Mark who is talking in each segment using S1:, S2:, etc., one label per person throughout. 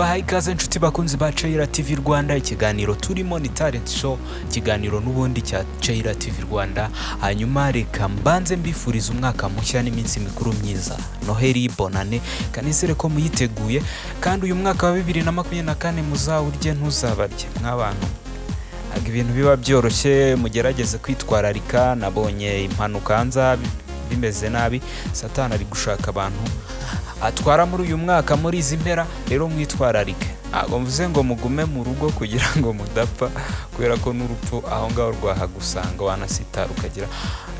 S1: mbahaye ikaze inshuti bakunzi ba Chaira TV Rwanda. Ikiganiro turimo ni talent show, ikiganiro n'ubundi cya Chaira TV Rwanda. Hanyuma reka mbanze mbifuriza umwaka mushya n'iminsi mikuru myiza, Noheli, Bonane, kanizere ko muyiteguye kandi uyu mwaka wa 2024 muzawurye ntuzabarye nk'abantu. Ibintu biba byoroshye, mugerageze kwitwararika. Nabonye impanuka hanze bimeze nabi, Satani ari gushaka abantu atwara muri uyu mwaka muri izi mpera, rero mwitwararike. Ntabwo mvuze ngo mugume mu rugo kugira ngo mudapfa, kubera ko n'urupfu aho ngaho rwahagusanga wanasitara ukagira.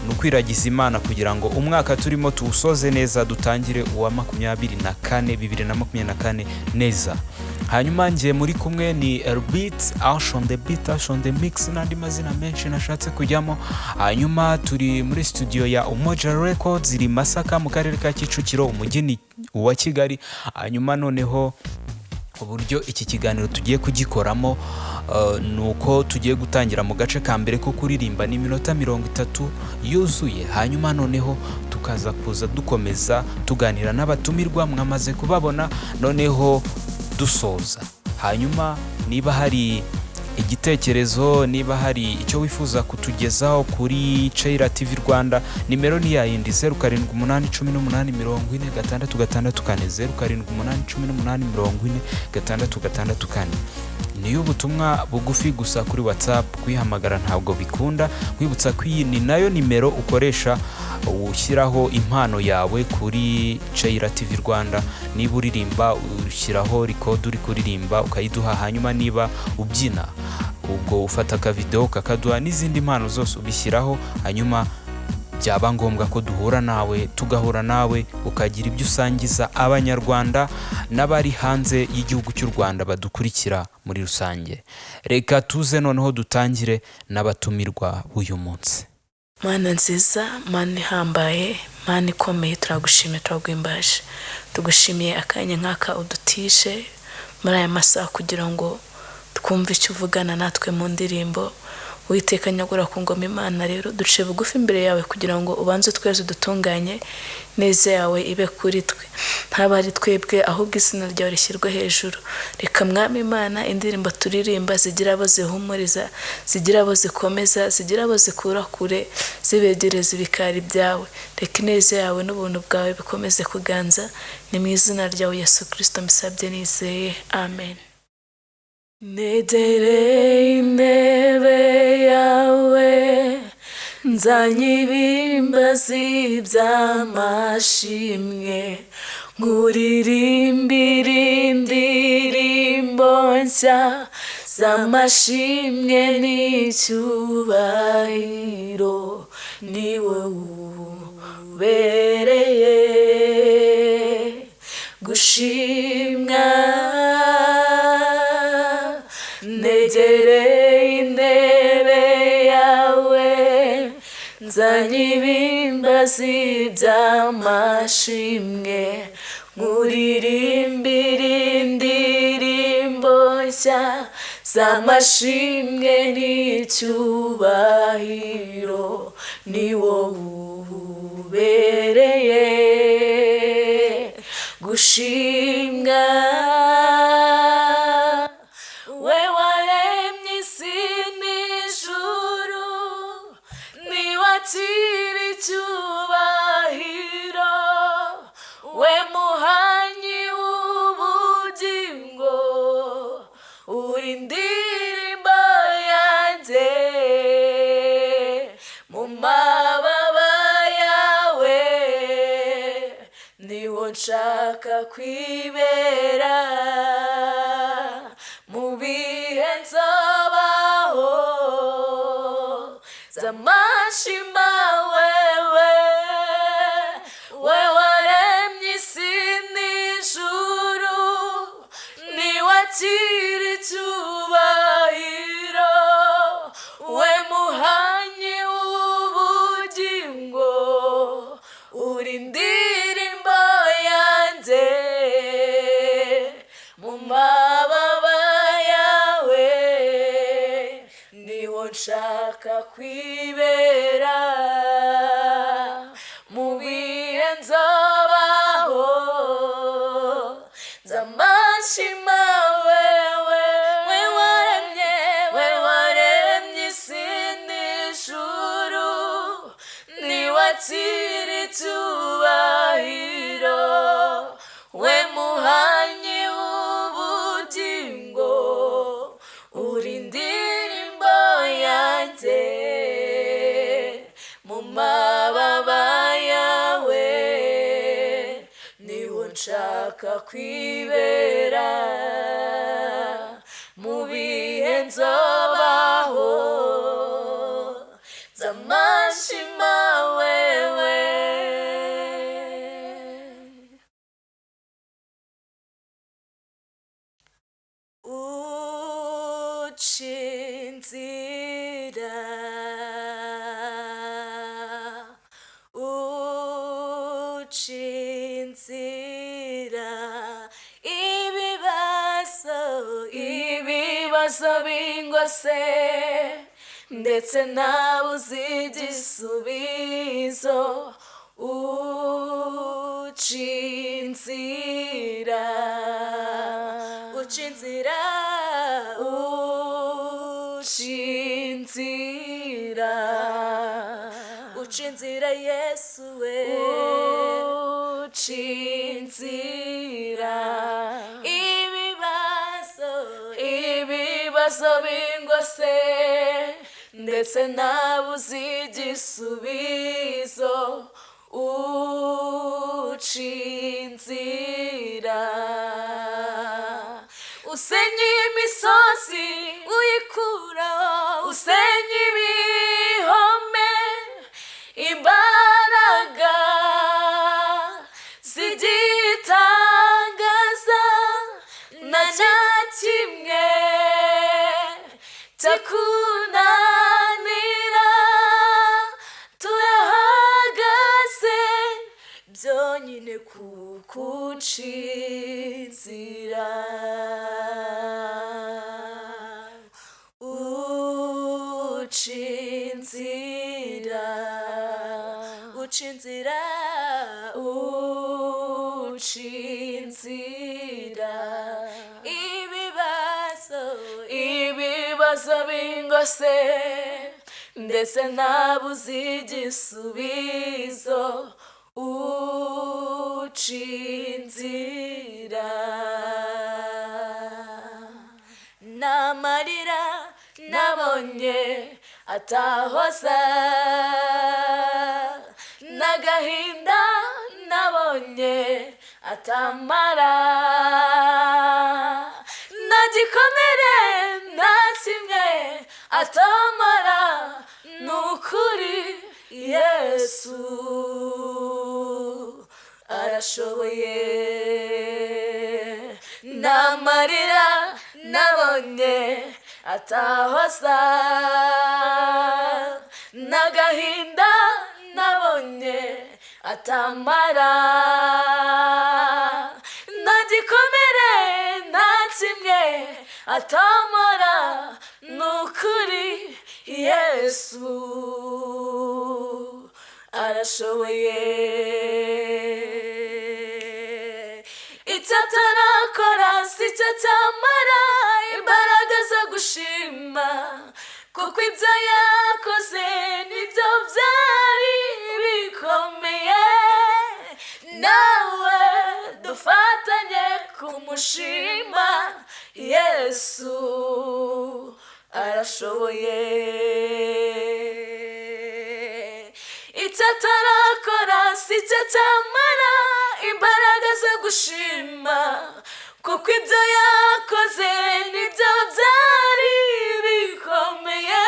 S1: Nukwiragiza Imana kugira ngo umwaka turimo tuwusoze neza, dutangire uwa 2024 neza. Hanyuma ngiye muri kumwe ni Beat, Ash on the Beat, Ash on the Mix n'andi mazina menshi nashatse kujyamo. Hanyuma turi muri studio ya Umoja Records iri Masaka mu karere ka Kicukiro, umujyi wa Kigali. Hanyuma noneho uburyo iki kiganiro tugiye kugikoramo nuko tugiye gutangira mu gace ka mbere ko kuririmba n'iminota 30 yuzuye. Hanyuma noneho tukaza kuza dukomeza tuganira n'abatumirwa mwamaze kubabona, noneho dusoza. Hanyuma niba hari igitekerezo, niba hari icyo wifuza kutugezaho kuri Chaira TV Rwanda, nimero ni ya yindi 0788184664 niyo ubutumwa bugufi gusa kuri WhatsApp. Kwihamagara ntabwo bikunda. Kwibutsa ko iyi ni nayo nimero ukoresha ushyiraho impano yawe kuri Chaira TV Rwanda. Niba uririmba ushyiraho record uri kuririmba ukayiduha, hanyuma niba ubyina ubwo ufata ka video kakaduha, n'izindi mpano zose ubishyiraho. Hanyuma byaba ngombwa ko duhura nawe, tugahura nawe, ukagira ibyo usangiza abanyarwanda n'abari hanze y'igihugu cy'u Rwanda badukurikira muri rusange. Reka tuze noneho dutangire n'abatumirwa uyu munsi.
S2: Mana nziza, Mana ihambaye, Mana ikomeye, turagushimye, turaguhimbaje. Tugushimiye akanya nk'aka udutije muri aya masaha kugira ngo twumve icyo uvugana natwe mu ndirimbo. Uwiteka nyagura ku ngoma Imana, rero duce bugufi imbere yawe kugira ngo ubanze tweze dutunganye, neza yawe ibe kuri twe, ntaba ari twebwe ahubwo izina ryawe rishyirwe hejuru. Reka Mwami Imana indirimbo turirimba zigira abo zihumuriza, zigira abo zikomeza, zigira abo zikura kure, zibegereza ibikari byawe. Reka ineza yawe n'ubuntu bwawe bikomeze kuganza, ni mu izina ryawe Yesu Kristo mbisabye nizeye, amen. Negereye intebe yawe, nzanye ibimbazi by'amashimwe, nkuririmbira indirimbo nshya z'amashimwe n'icyubahiro. Ni wowe ubereye gushimwa. Negereye intebe yawe, nzanye ibimbazi by'amashimwe, nkuririmbira indirimbo nshya z'amashimwe n'icyubahiro. Ni wowe ubereye gushimwa. We waremye isi n'ijuru, niwakira icyubahiro. We muhanyi w'ubugingo, uri indirimbo yanjye. Mu mababa yawe niho nshaka kwibera, mu bihe nzabaho z'amashima. Wewe waremye isi n'ijuru, niwakira icyubahiro. We muhanyi w'ubugingo, uri indirimbo yanjye. Mu mababa yawe niho nshaka kwibera, mu bihe nzabaho z'amashima. icyubahiro, we muhanyi w'ubugingo, uri indirimbo yanjye, mu mababa yawe niho nshaka kwibera, mu bihe nzobaho nzamashima wewe. Uca inzira, uca inzira, ibibazo bingose ndetse nabuze igisubizo, uca inzira, uca inzira, uca inzira, uca inzira Yesu we, uca inzira, ibibazo bingose ndetse nabuze igisubizo, uca inzira, usenya imisozi uyikuraho, usenya ibihome, imbaraga zigitangaza, na kimwe cyakunanira, turahagaze byonyine kukuca inzira, uca inzira, uca inzira, uca inzira, ibibazo bingose ndetse nabuze igisubizo, uca inzira, n'amarira nabonye atahoza, n'agahinda nabonye atamara, nta gikomere nta kimwe atamara, n'ukuri Yesu arashoboye, n'amarira nabonye atahoza, n'agahinda nabonye atamara, nta gikomere nta kimwe atamara, n'ukuri Yesu arashoboye, icyo atarakora si cyo cyamara imbaraga zo gushima, kuko ibyo yakoze nibyo byari bikomeye, nawe dufatanye kumushima, Yesu arashoboye, icyo atarakora si cyo cyamara imbaraga zo gushima, kuko ibyo yakoze nibyo byari bikomeye,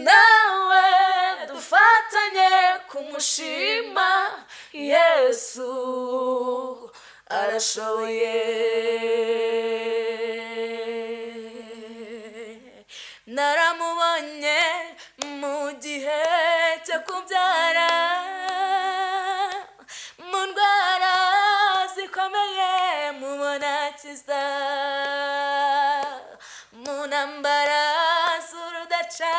S2: nawe dufatanye kumushima, Yesu arashoboye. Naramubonye mu gihe cyo kubyara, mu ndwara zikomeye mubona akiza, mu ntambara z'urudaca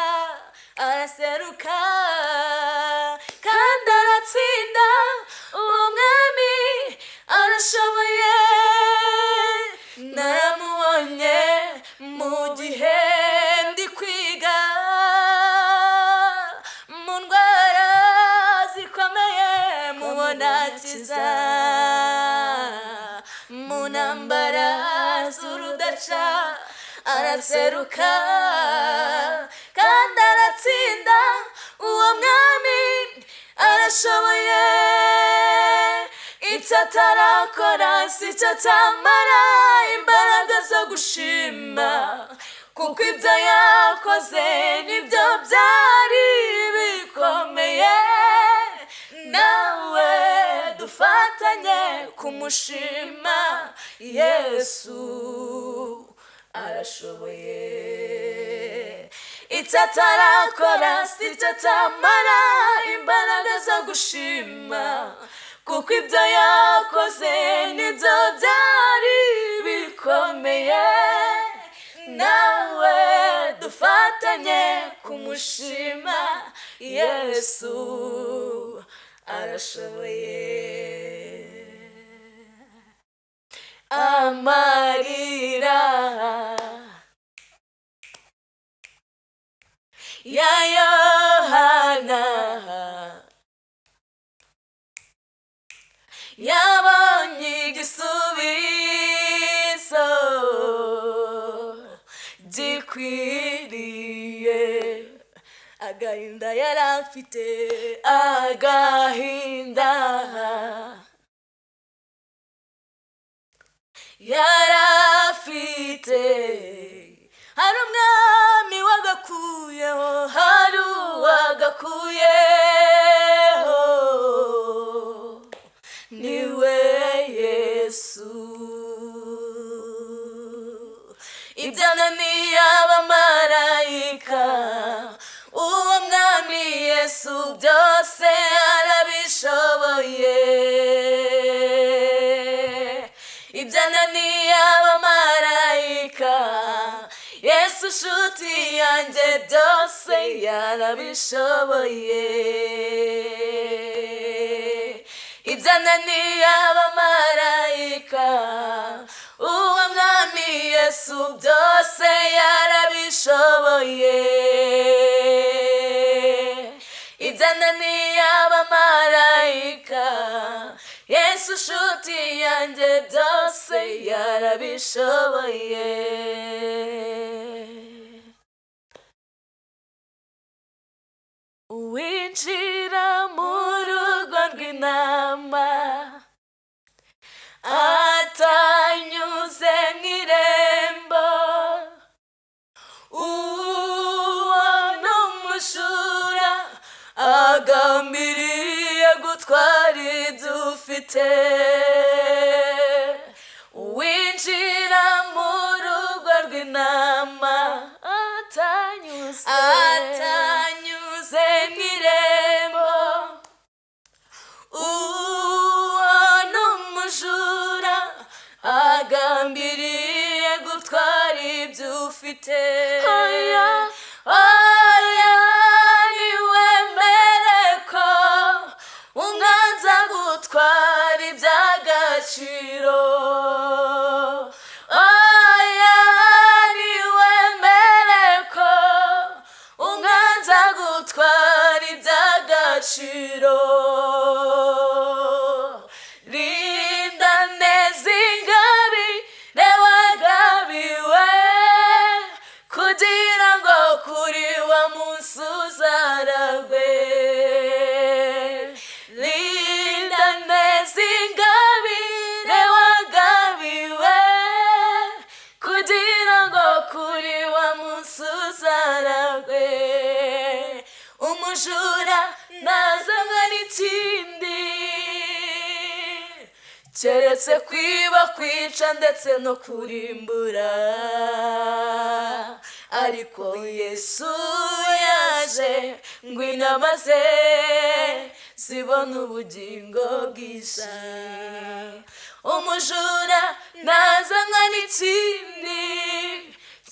S2: araseruka kandi aratsinda, uwo mwami arashoboye. Naramubonye mu gihe ndi kwiga, mu ndwara zikomeye nakiza mu ntambara z'urudaca araseruka kandi aratsinda uwo mwami arashoboye icyo atarakora si cyo cyamara imbaraga zo gushima kuko ibyo yakoze nibyo byari bikomeye nawe dufatanye kumushima Yesu arashoboye icyo atarakora si cyo cyamara imbaraga zo gushima kuko ibyo yakoze nibyo byari bikomeye nawe dufatanye kumushima Yesu arashoboye amarira ya Yohana yabonye igisubizo gikwiriye agahinda yari afite agahinda yari afite hari umwami wagakuyeho hari uwagakuyeho niwe Yesu ibyananiye abamarayika uwo mwami Yesu byose arabishoboye ibyananiye abamarayika Yesu nshuti yanjye byose yarabishoboye ibyananiye abamarayika uwo mwami Yesu byose yarabishoboye ibyananiye abamarayika Yesu nshuti yanjye byose yarabishoboye winjira mu rugo rw'intama atanyuze nk'irembo uwo ni umujura agambiriye gutwara ibyo ufite winjira mu rugo rw'intama atanyuze nk'irembo uwo ni umujura agambiriye gutwara ibyo ufite oya niwemere ko umwanza gutwara iby'agaciro oya niwemere ko umwanza gutwara iby'agaciro rinda neza ingabire wagabiwe kugira ngo kuri wa munsi uzaragwe rinda neza ingabire wagabiwe kugira ngo kuri wa munsi uzaragwe umujura ntazanywa n'ikindi keretse kwiba kwica ndetse no kurimbura ariko Yesu yaje ngo intama ze zibone ubugingo bwiza umujura ntazanywa n'ikindi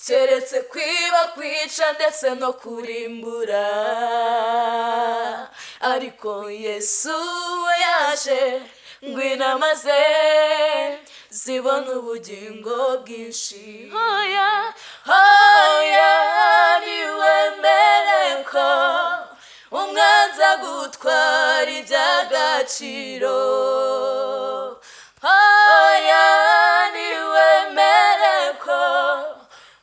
S2: keretse kwiba kwica ndetse no kurimbura ariko Yesu yaje ngo intama ze zibone ubugingo bwinshi oya niwemere ko umwanzi agutwara iby'agaciro. Oya ntiwemere ko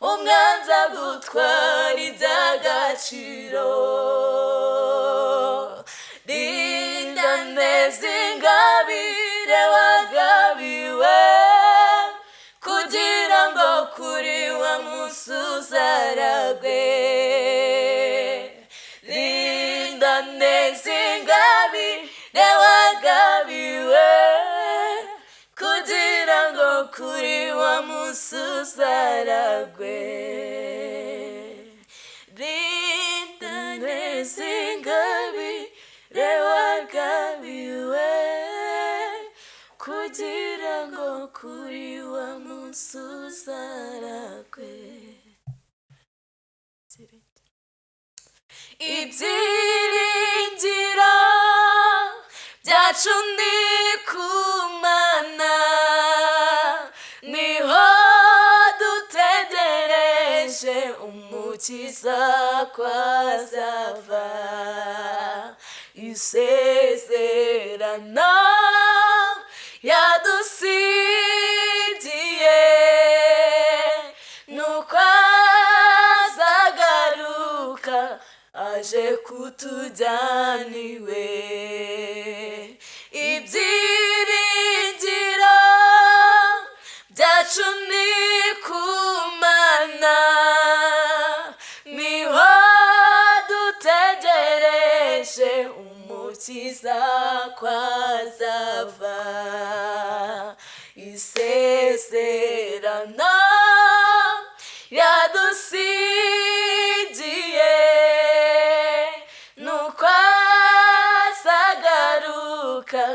S2: umwanzi agutwara iby'agaciro. Rinda neza ingabire wagabiwe kugira ngo kuri wa munsi uzaragwe. Rinda neza ingabire wagabiwe kugira ngo kuri wa munsi uzaragwe. Rinda neza ingabire wagabiwe kugira ngo kuri wa munsi uzaragwe. Ibyiringiro byacu ni ku Mana, niho dutegereje umukiza ko azava. Isezerano yadusigiye nuko azagaruka aje kutujyana iwe. Ibyiringiro byacu ni ku Mana, niho dutegereje umukiza ko azava. Isezerano yadusigiye nuko azagaruka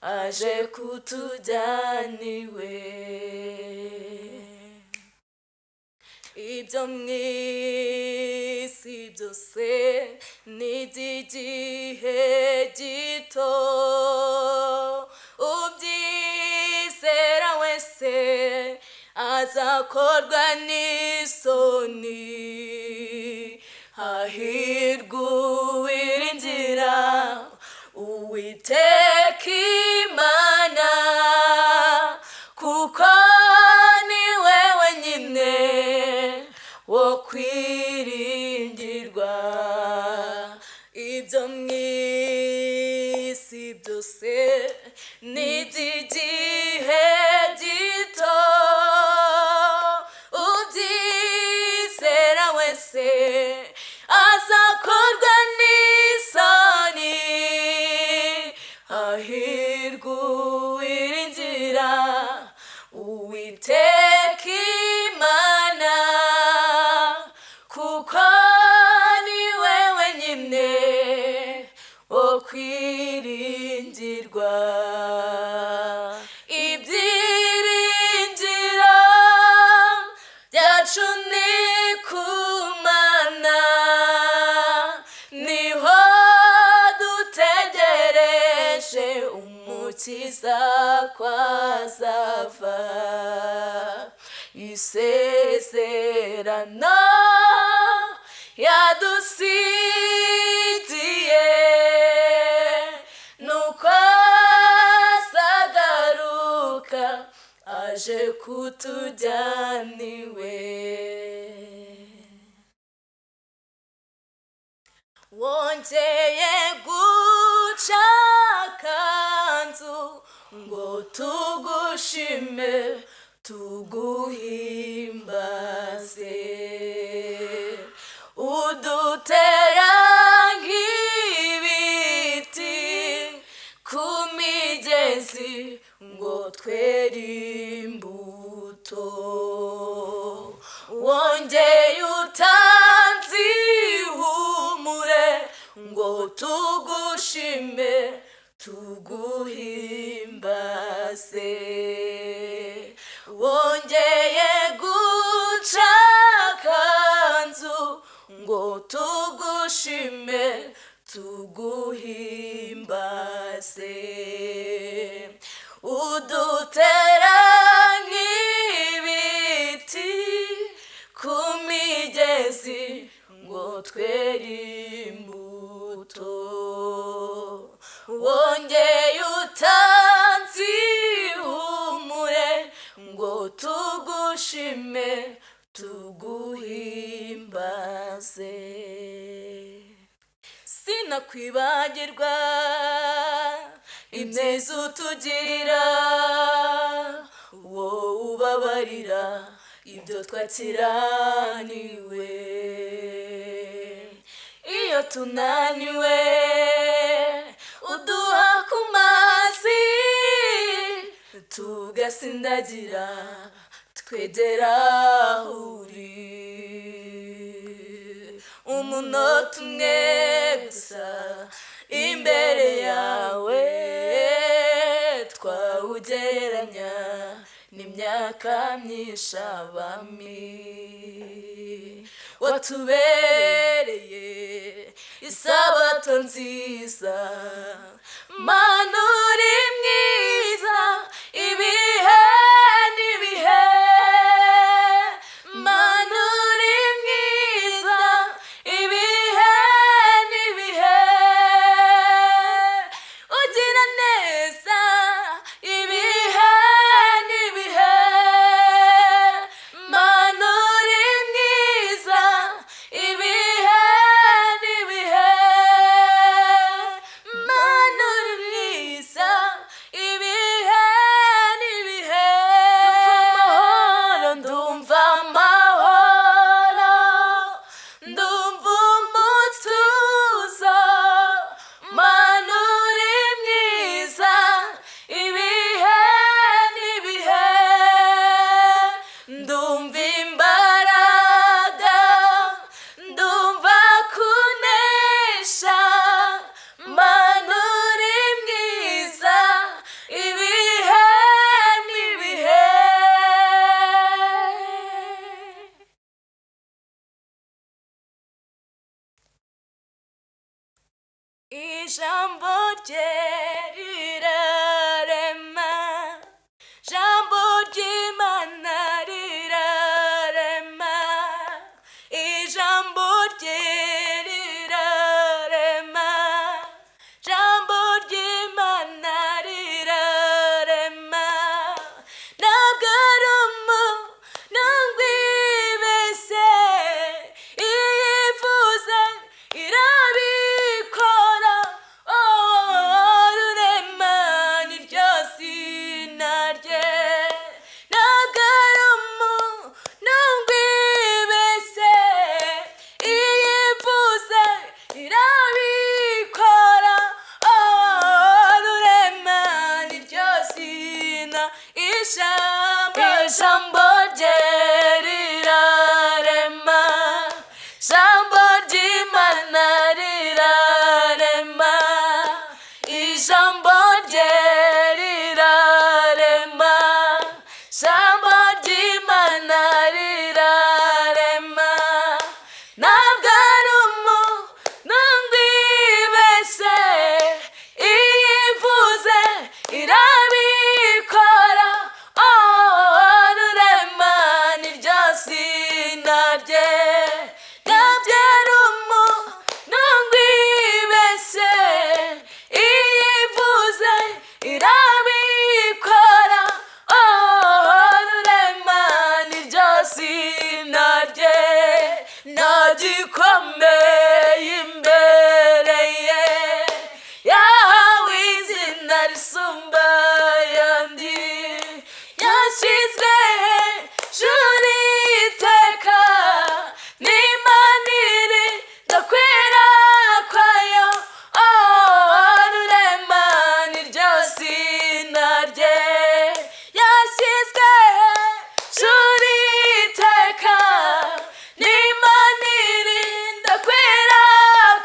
S2: aje kutujyana iwe. Ibyo mu isi byose ni iby'igihe gito, ubyizera wese azakorwa n'isoni. Hahirwa uwiringira Uwiteka Imana, kuko ni we wenyine wo kwiringirwa. Ibyo mu isi byose ni iby'igihe gito, ubyizera wese azakorwa n'isoni. Hahirwa uwiringira Uwiteka Imana, kuko ni we wenyine wo kwiringirwa. Ibyiringiro byacu ni ku Mana, niho dutegereje umukiza ko azava. Isezerano yadusigiye nuko azagaruka aje kutujyana iwe. Wongeye guca akanzu ngo tugushime tuguhimbaze, udutera nk'ibiti ku migezi ngo twere imbuto. Wongeye utanze ihumure ngo tugushime tuguhimbaze. Wongeye guca akanzu ngo tugushime tuguhimbaze, udutera nk'ibiti ku migezi ngo twere imbuto. kwibagirwa ineza utugirira, wowe ubabarira ibyo twakiraniwe. Iyo tunaniwe uduha ku mazi tugasindagira twegera aho uri. Umunota umwe gusa imbere yawe twawugereranya n'imyaka myinshi abami. Watubereye isabato nziza, Mana uri mwiza ibihe n'ibihe. Mana uri mwiza ibihe n'ibihe, ugira neza ibihe n'ibihe. Mana uri mwiza ibihe n'ibihe. Mana uri mwiza ibihe n'ibihe. Ndumva amahoro, ndumva umutuzo. Mana uri mwiza ibihe n'ibihe. Ndumva imbaraga, ndumva kunesha. Mana uri mwiza ibihe n'ibihe. Ijambo rye rirarema, jambo ry'Imana rirarema. Ijambo rye rirarema, jambo ry'Imana rirarema. Ntabwo ari umuntu wibeshye, iyo ivuze irabikora. Rurema ni ryo zina rye. Ntabwo ari umuntu wibeshye, iyo ivuze irabikora. Rurema ni ryo zina. Ijambo rye rirarema, jambo ry'Imana rirarema. Ijambo rye rirarema, jambo ry'Imana rirarema. Ntabwo ari umuntu wibeshye, iyo ivuze irabikora. Rurema ni ryo zina rye. Ntabwo ari umuntu wibeshye, iyo ivuze irabikora. Rurema ni ryo zina rye. Nagikomeye imbere ye, yahawe izina risumba ayandi. Yashyizwe hejuru iteka n'Imana irinda kwera kwayo. Rurema ni ryo zina rye. Yashyizwe hejuru iteka n'Imana irinda kwera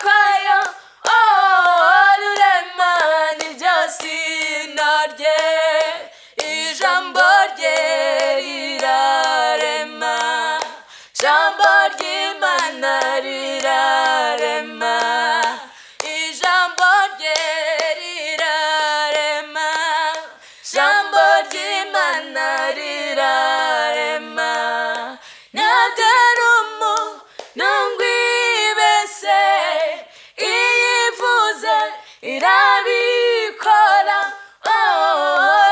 S2: kwayo. Rurema ni ryo zina rye. Ijambo rye rirarema, jambo ry'Imana rirarema. Ijambo rye rirarema, jambo ry'Imana rirarema. Ntabwo ari umuntu wibeshye, iyo ivuze irabikora.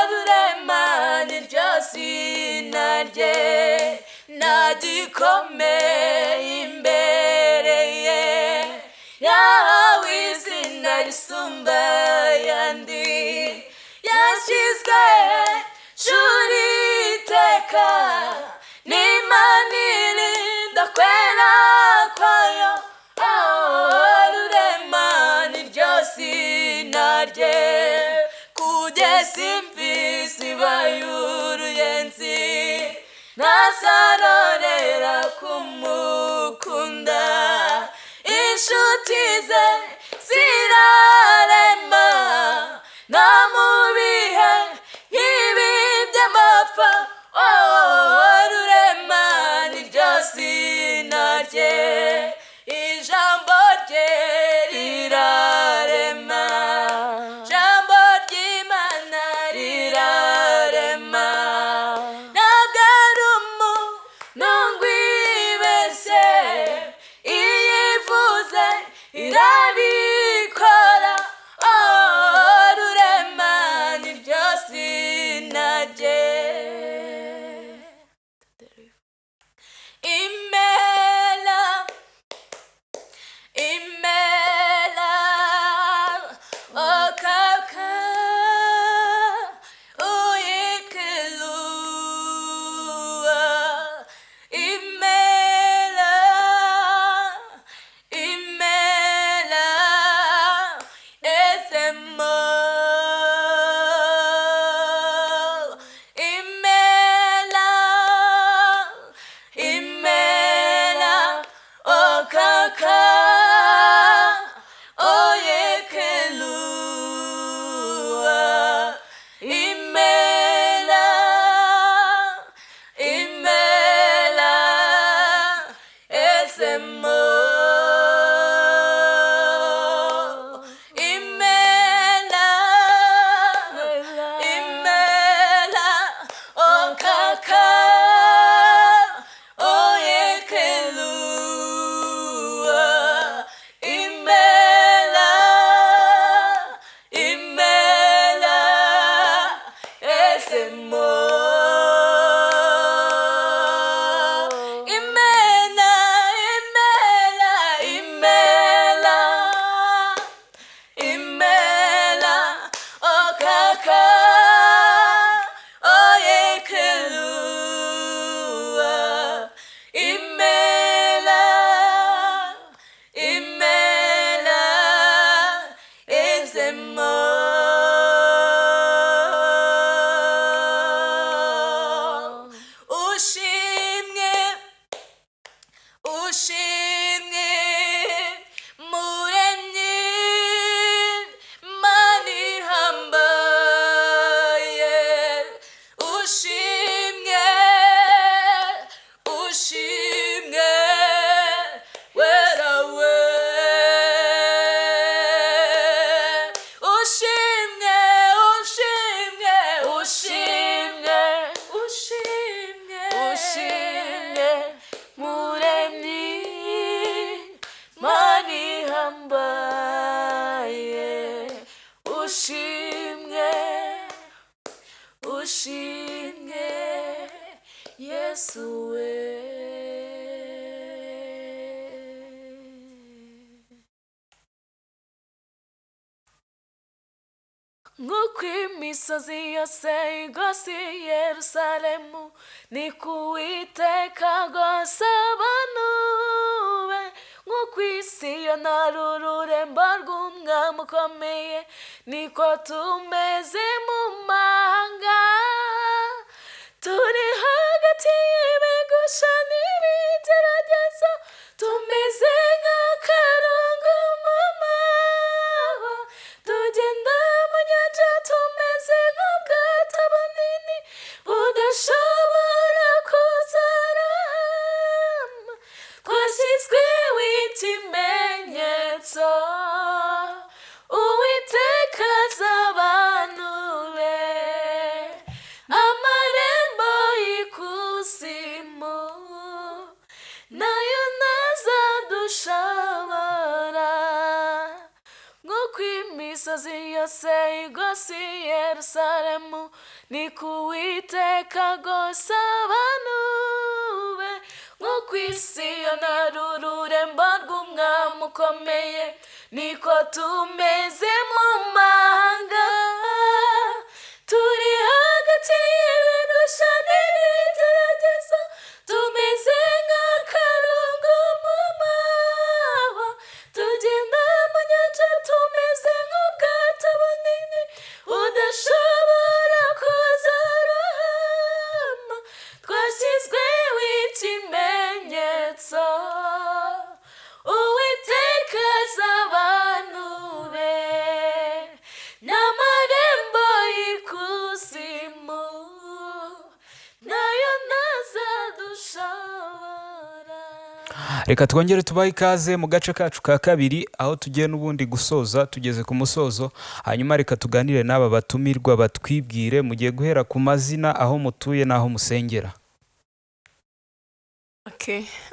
S2: Rurema ni ryo zina rye. Nagikomeye imbere ye, yahawe izina Uwiteka n'Imana irinda kwera kwayo, rurema niryo zina rye, kugeza imfizi ibaye uruyenzi, ntazarorera kumukunda, inshuti ze zirarema, no mu bihe nk'ibi by'amapfa, rurema niryo zina rye, ijambo rye rirarema, ijambo ry'Imana rirarema, ntabwo ari umuntu ngo ibeshye, iyo ivuze irabikora, rurema niryo zina rye. Imela, Imela, okaka, uyikelua, Imela, Imela, esemo, Imela, Imela, okaka, oyekelua, Imela, Imela, esemo, Imela, Imela, okaka, oyekelua, Imela, Imela, esemo, Imela, Imela, Imela, Imela, okaka, oyekelua, Imela, Imela, esemo. Ushimwe, ushimwe, muremyi, Imana ihambaye, ushimwe, ushimwe, wera we, ushimwe, ushimwe, ushimwe, ushimwe, ushimwe, muremyi, Imana ihambaye, ushimwe, ushimwe, Yesu we. Nk'uko imisozi yose igose Yerusalemu, niko Uwiteka agose abantu be, nk'uko isi yo nari ururembo rw'umwami ukomeye, niko tumeze mu mahanga, turi hagati y'ibigusha n'ibigeragezo, tumeze nk'akarungu mu mahwa, tugenda mu nyanja tumeze nk'ubwato bunini budashobora kuzarama, twashyizweho ikimenyetso, Uwiteka azi abantu be, amarembo y'ikuzimu nayo ntazadushobora, nk'uko imisozi yose igose Yerusalemu, niko Uwiteka agose abantu be, nk'uko isi yo nari ururembo rw'umwami ukomeye, niko tumeze mu mahanga, turi hagati y'ibirusha n'ibindi
S1: reka twongere tubahe ikaze mu gace kacu ka kabiri aho tugiye n'ubundi gusoza tugeze ku musozo. Hanyuma reka tuganire n'aba batumirwa batwibwire, mugiye guhera ku mazina, aho mutuye n'aho musengera.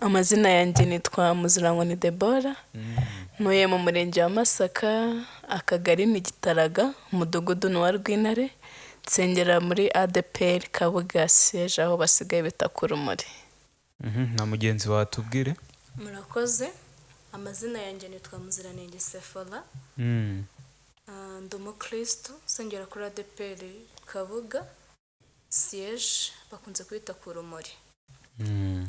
S2: Amazina yanjye nitwa Muzirangwa Debora, ntuye mu murenge wa Masaka, akagari ni Gitaraga, umudugudu ni wa Rwintare, nsengera muri ADPR Kabuga siege aho basigaye bita Kurumuri.
S1: Na mugenzi watubwire.
S3: Murakoze, amazina yanjye nitwa Muziranenge Sefora, ndi umukristo nsengera kuri ADPR Kabuga siege bakunze kwita Kurumuri.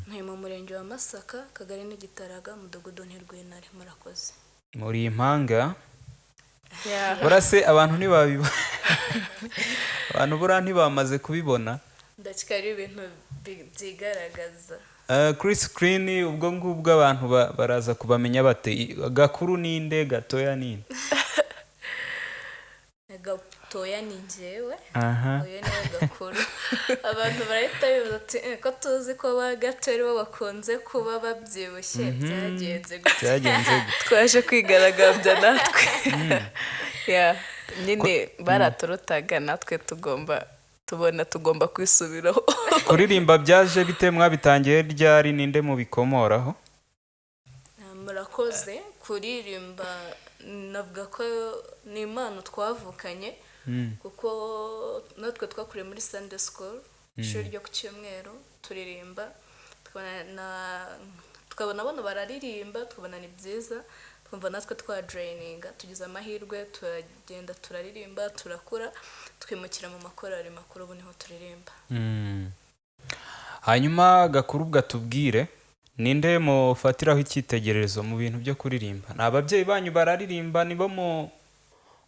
S3: Ntuye mu murenge wa Masaka, akagari ni Gitaraga, umudugudu ni Rwintare. Murakoze.
S1: Muri impanga burase abantu ntibabibona abantu bura ntibamaze kubibona,
S3: ndakikari ibintu byigaragaza
S1: kuri screen. Ubwo ngubwo abantu baraza kubamenya bate, gakuru ninde gatoya ninde?
S3: Gatoya ni njyewe, uyu niwe gakuru. Abantu barahita bibaza ati ko tuzi ko bagato aribo bakunze kuba babyibushye, byagenze gute?
S2: Twaje kwigaragambya natwe. Nyine baraturutaga, natwe tugomba kwisubiraho.
S1: Kuririmba byaje bite, mwabitangiye ryari, ninde mubikomoraho?
S3: Murakoze, kuririmba navuga ko ni Imana twavukanye, kuko natwe twakuriye muri Sunday School, ishuri ryo ku Cyumweru, turirimba, tukabona abantu bararirimba, tukabona ni byiza, twumva natwe twadraininga, tugize amahirwe turagenda turaririmba, turakura, twimukira mu makorari makuru, ubu niho turirimba.
S1: Hanyuma gakuru gatubwire, ninde mufatiraho icyitegererezo mu bintu byo kuririmba? Ni ababyeyi banyu bararirimba nibo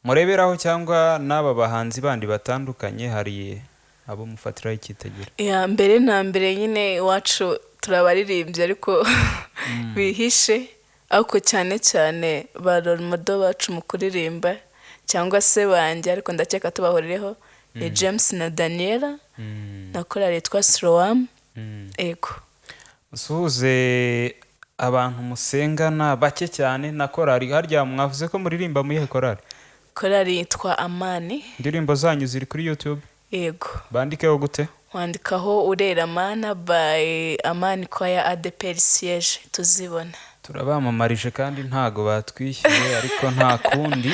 S1: mureberaho, cyangwa n'aba bahanzi bandi batandukanye hari abo mufatiraho icyitegererezo?
S2: Mbere na mbere nyine iwacu turabaririmbye ariko bihishe, ariko cyane cyane ba role model bacu mu kuririmba cyangwa se banjye, ariko ndakeka tubahurireho ni James na Daniela na korali yitwa Sloam. Ego
S1: usuhuze abantu musengana bake cyane na korali. Harya mwavuze ko muririmba muri korali?
S2: Korali yitwa Amani.
S1: Indirimbo zanyu ziri kuri YouTube?
S2: Yego.
S1: Bandikeho gute?
S2: Wandikaho Urera Mana by Amani Choir ADPR siege, tuzibona.
S1: Turabamamarije kandi ntago batwishyuye, ariko nta kundi.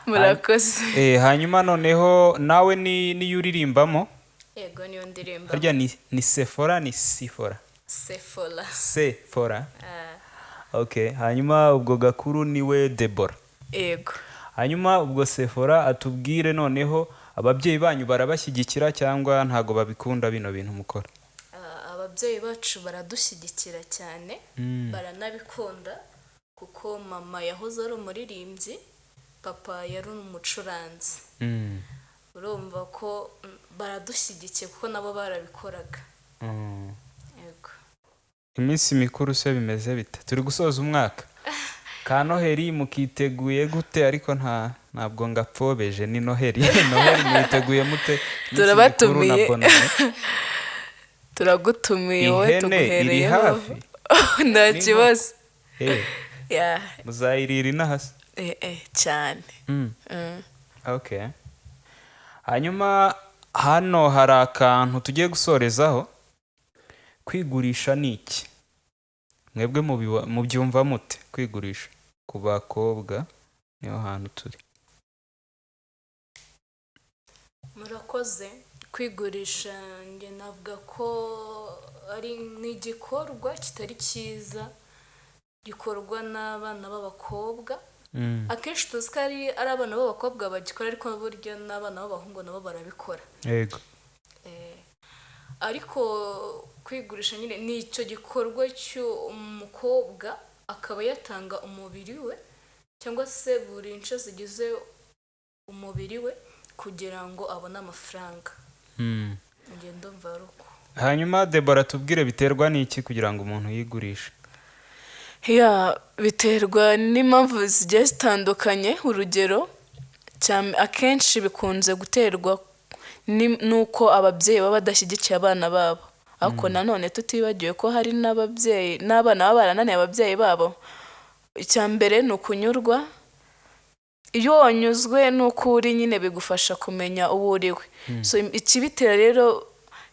S2: Murakoze.
S1: Hanyuma noneho nawe ni uririmbamo?
S3: Yego, niyo ndirimba.
S1: Harya ni Sefora ni Sifora? Sefora. Okay, hanyuma ubwo gakuru niwe Debora.
S2: Yego.
S1: Hanyuma ubwo Sefora atubwire noneho, ababyeyi banyu barabashyigikira cyangwa ntago babikunda bino bintu mukora?
S3: Ababyeyi bacu baradushyigikira cyane, baranabikunda, kuko mama yahoze ari umuririmbyi, papa yari umucuranzi. Urumva ko baradushyigikiye kuko nabo barabikoraga. Yego.
S1: Iminsi mikuru se bimeze bite? Turi gusoza umwaka. Ka Noheri mukiteguye gute? Ariko ntabwo ngapfobeje, ni Noheri. Noheri mwiteguye mute?
S2: Turabatumiye. Turagutumiye wowe tuguhereyeho.
S1: Iri hafi.
S2: Nta kibazo.
S1: Muzayirira inahasi?
S2: Cyane.
S1: Okay. Hanyuma hano hari akantu tugiye gusorezaho. Kwigurisha ni iki? Mwebwe mubyumva mute kwigurisha ku bakobwa? Niho hantu turi.
S3: Murakoze. Kwigurisha nge navuga ko ari n'igikorwa kitari cyiza, gikorwa n'abana b'abakobwa. Akenshi tuzi ko ari abana b'abakobwa bagikora, ariko burya n'abana b'abahungu nabo barabikora.
S1: Yego.
S3: Ariko kwigurisha nyine ni icyo gikorwa cy'umukobwa akaba yatanga umubiri we cyangwa se buri nce zigize umubiri we kugira ngo abone amafaranga. Ngendo mvaruko.
S1: Hanyuma Debora tubwire, biterwa n'iki kugira ngo umuntu yigurishe?
S2: Biterwa n'impamvu zigiye zitandukanye. Urugero akenshi bikunze guterwa nuko ababyeyi baba badashyigikiye abana babo. ariko nanone tutibagiwe ko hari n'ababyeyi n'abana baba barananiye ababyeyi babo. Icya mbere ni ukunyurwa. Iyo wanyuzwe n'uko uri nyine bigufasha kumenya uwo uriwe. So ikibitera rero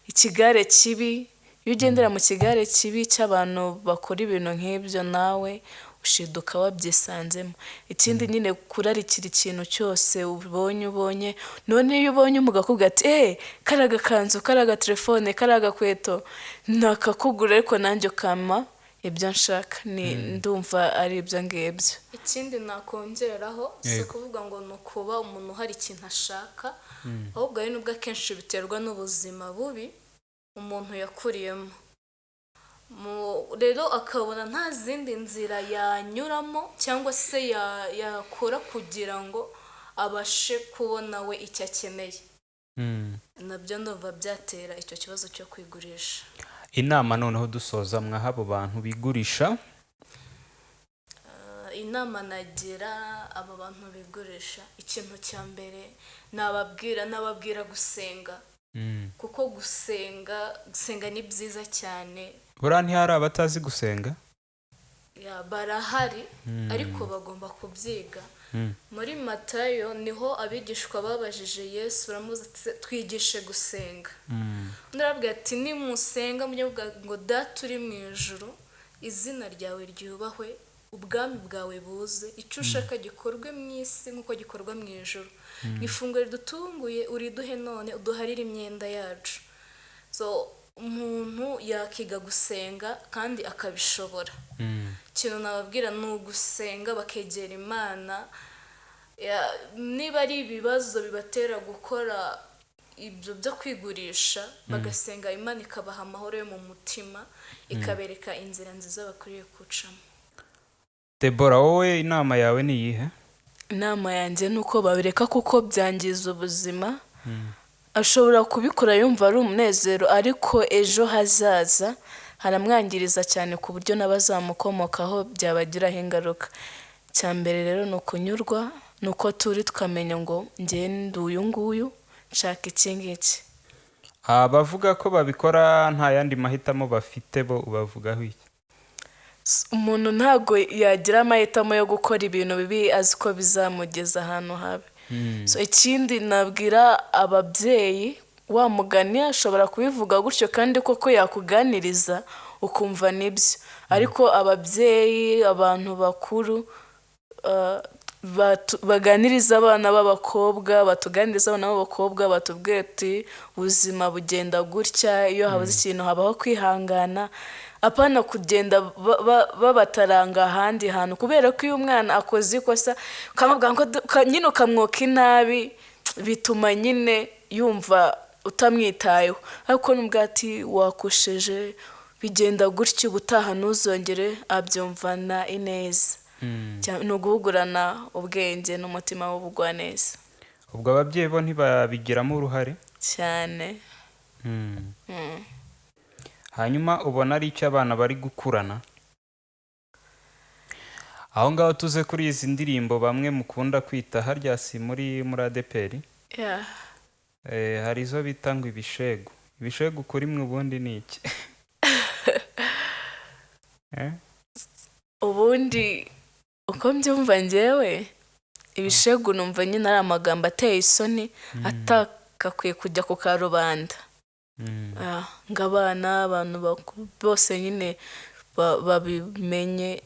S2: ikigare kibi, iyo ugendera mu kigare kibi cy'abantu bakora ibintu nk'ibyo nawe ushiduka wabyisanzemo. Ikindi nyine kurarikira ikintu cyose ubonye none iyo ubonye umugakubwira ati karaga kanzu, karaga telefone, karaga kweto nakakugura ariko nanjye ukama ibyo nshaka, ni ndumva ari ibyo ngibyo.
S3: Ikindi nakongeraho si kuvuga ngo ni ukuba umuntu hari ikintu ashaka, ahubwo ari nubwo akenshi biterwa n'ubuzima bubi umuntu yakuriyemo. Rero akabona nta zindi nzira yanyuramo cyangwa se yakora kugira ngo abashe kubona we icyo akeneye. Nabyo ndumva byatera icyo kibazo cyo kwigurisha.
S1: Inama noneho dusoza mwaha abo bantu bigurisha.
S3: Inama nagira aba bantu bigurisha, ikintu cya mbere nababwira gusenga. Kuko gusenga ni byiza cyane.
S1: Buriya ntihari abatazi gusenga?
S3: Barahari ariko bagomba kubyiga. Muri Matayo niho abigishwa babajije Yesu baramubaza twigishe gusenga. Ndababwira ati nimusenga mujye muvuga ngo Data uri mu ijuru, izina ryawe ryubahwe, ubwami bwawe buze, icyo ushaka gikorwe mu isi nk'uko gikorwa mu ijuru. Ifunguro ridutunguye uriduhe none, uduharire imyenda yacu. So umuntu yakiga gusenga kandi akabishobora. Ikintu nababwira ni ugusenga bakegera Imana. Niba ari ibibazo bibatera gukora ibyo byo kwigurisha, bagasenga Imana ikabaha amahoro yo mu mutima, ikabereka inzira nziza bakwiriye gucamo.
S1: Debora, wowe inama yawe ni iyihe?
S2: Inama yanjye ni uko babireka kuko byangiza ubuzima. Ashobora kubikora yumva ari umunezero, ariko ejo hazaza haramwangiriza cyane ku buryo n'abazamukomokaho byabagiraho ingaruka. Icya mbere rero ni ukunyurwa, ni uko turi tukamenya ngo ngende uyu nguyu nshaka iki ngiki.
S1: Abavuga ko babikora nta yandi mahitamo bafite bo ubavugaho iki?
S2: Umuntu ntabwo yagira amahitamo yo gukora ibintu bibi azi ko bizamugeza ahantu habi. So ikindi nabwira ababyeyi, wa mugani ashobora kubivuga gutyo kandi koko yakuganiriza ukumva nibyo, ariko ababyeyi, abantu bakuru baganiriza abana b'abakobwa, batuganiriza abana b'abakobwa, batubwira ati ubuzima bugenda gutya, iyo habuze ikintu habaho kwihangana, apana kugenda babataranga ahandi hantu, kubera ko iyo umwana akoze ikosa ukamubwira ngo nyine ukamwoka inabi, bituma nyine yumva utamwitayeho. Ariko nubwo ati wakosheje bigenda gutyo, ubutaha ntuzongere, abyumvana ineza. Ni uguhugurana ubwenge n'umutima w'ubugwaneza.
S1: Ubwo ababyeyi bo ntibabigiramo uruhare
S2: cyane.
S1: Hanyuma ubona ari icyo abana bari gukurana. Aho ngaho tuze kuri izi ndirimbo bamwe mukunda kwita harya si muri ADPR. Hari izo bita ngo ibishegu. Ibishegu kuri mwe ubundi ni iki?
S2: Ubundi uko mbyumva njyewe, ibishegu numva nyine ari amagambo ateye isoni, atakakwiye kujya ku karubanda. Ng'abana, abantu bose nyine babimenye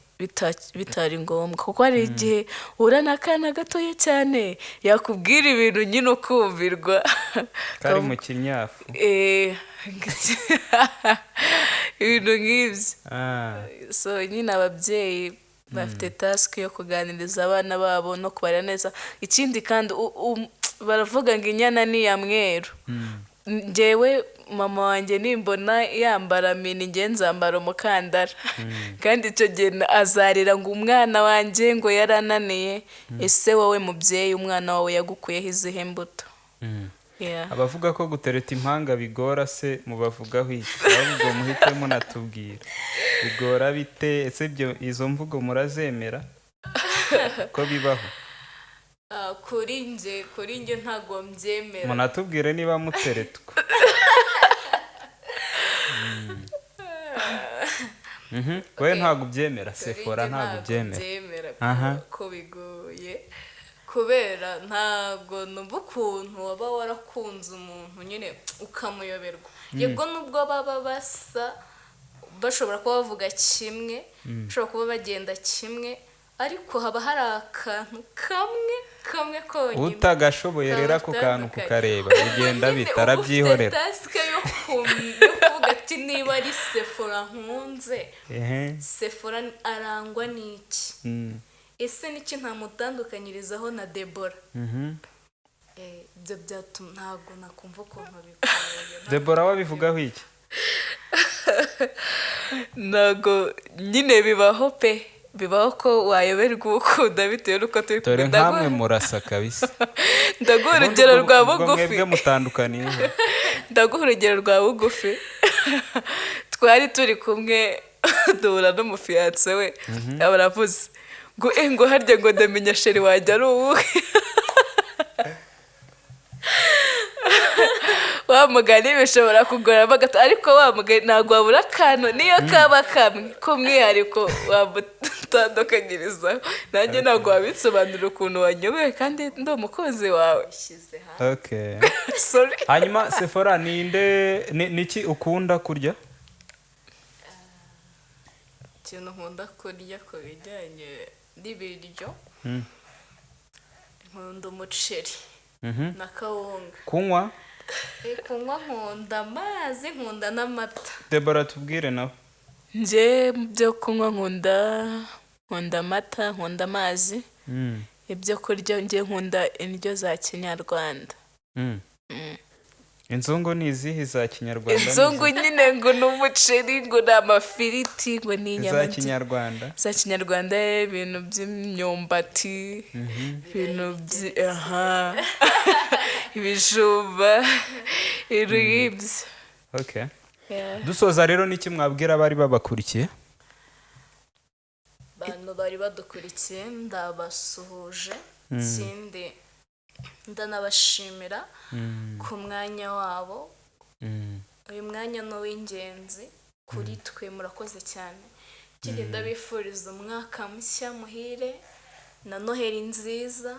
S2: bitari ngombwa, kuko hari igihe uhura n'akana gatoya cyane yakubwira ibintu nyine ukumvirwa
S1: kari mu kinyafu.
S2: Ibintu nk'ibyo. So nyine ababyeyi bafite task yo kuganiriza abana babo no kubarera neza. Ikindi kandi baravuga ngo inyana ni iya mweru. Njyewe mama wanjye nimbona yambara mini, njye nzambara umukandara. Kandi icyo gihe azarira ngo umwana wanjye ngo yarananiye. Ese wowe mubyeyi, umwana wawe yagukuyeho izihe mbuto?
S1: Abavuga ko gutereta impanga bigora se mubavugaho iki? Ahubwo muhite munatubwira bigora bite? Ese izo mvugo murazemera ko bibaho?
S3: Kuri njye ntago mbyemera.
S1: Munatubwire niba muteretwa. we ntabwo ubyemera Sephora ntabwo ubyemera
S3: ko bigoye kubera ntabwo numva ukuntu waba warakunze umuntu nyine ukamuyoberwa yego nubwo baba basa bashobora kuba bavuga kimwe bashobora kuba bagenda kimwe ariko haba hari akantu kamwe konyine
S1: utagashoboye rero ako kantu kukareba bigenda bitarabyihorera
S3: tasike yo kuvuga ati niba ari Sephora nkunze Sephora arangwa n'iki ese niki ntamutandukanyirizaho na Debora ibyo byatuma ntabwo nakumva ukuntu bigoye
S1: Debora wabivugaho iki
S2: ntabwo nyine bibaho ko wayoberwa ukunda bitewe n'uko turi
S1: dore nkamwe murasa kabisa
S2: ndaguha urugero rwa bugufi
S1: mwebwe mutandukaniye
S2: ndaguha urugero rwa bugufi twari turi kumwe duhura n'umufiyanse we aba aravuze ngo harya ngo ndamenya sheri wajya ari uwuhe wamugani bishobora kugoramo gato ariko wamugani ntabwo wabura akantu niyo kaba kamwe k'umwihariko wamutandukanyirizaho nanjye ntabwo wabisobanurira ukuntu wanyobewe kandi ndi umukozi wawe
S1: hanyuma Sephora niki ukunda kurya
S3: ikintu nkunda kurya ku bijyanye n'ibiryo nkunda umuceri na kawunga
S1: kunywa
S3: nkunda amazi nkunda n'amata
S1: Debora tubwire nawe
S2: njye byo kunywa nkunda amata nkunda amazi ibyo kurya njye nkunda indyo za kinyarwanda
S1: inzungu ni izihe za kinyarwanda
S2: inzungu nyine ngo ni umuceri ngo ni amafiriti ngo ni inyama za kinyarwanda ibintu by'imyumbati ibintu ibijumba ibyo
S1: dusoza rero niki mwabwira abari babakurikiye
S3: abantu bari badukurikiye ndabasuhuje ikindi ndanabashimira ku mwanya wabo uyu mwanya ni uw'ingenzi kuri twe murakoze cyane ikindi ndabifuriza umwaka mushya muhire na noheri nziza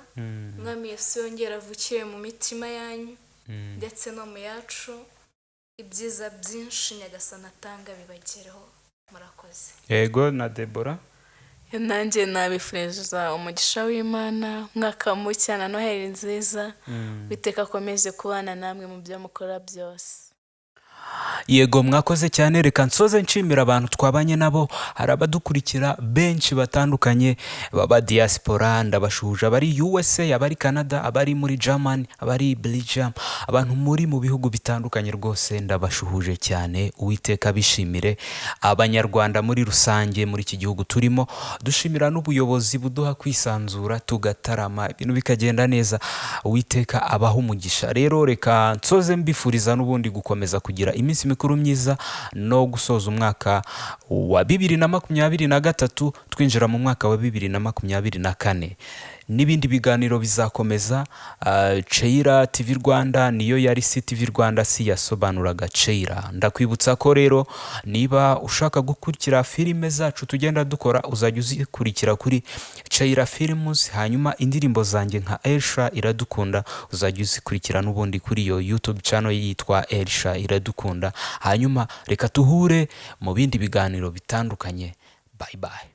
S3: mwami Yesu yongera avukire mu mitima yanyu ndetse no mu yacu ibyiza byinshi nyagasani atanga bibagereho murakoze
S1: yego na Debora
S2: nanjye nabifuriza umugisha w'Imana umwaka mushya na noheri nziza biteka akomeze kubana namwe mu byo mukora byose
S1: yego mwakoze cyane reka nsoze nshimira abantu twabanye nabo hari abadukurikira benshi batandukanye baba diaspora ndabashuhuje abari USA abari Canada abari muri Germany abari Belgium abantu muri mu bihugu bitandukanye rwose ndabashuhuje cyane Uwiteka bishimire abanyarwanda muri rusange muri iki gihugu turimo dushimira n'ubuyobozi buduha kwisanzura tugatarama ibintu bikagenda neza Uwiteka abaho umugisha rero reka nsoze mbifuriza n'ubundi gukomeza kugira iminsi mikuru myiza no gusoza umwaka wa 2023 twinjira mu mwaka wa 2024 n'ibindi biganiro bizakomeza Chaira TV Rwanda niyo yari TV Rwanda si yasobanuraga Chaira ndakwibutsa ko rero niba ushaka gukurikira filime zacu tugenda dukora uzajya uzikurikira kuri Chaira Films hanyuma indirimbo zanjye nka Elsha iradukunda uzajya uzikurikira n'ubundi kuri yo YouTube channel yitwa Elsha iradukunda hanyuma reka tuhure mu bindi biganiro bitandukanye bye bye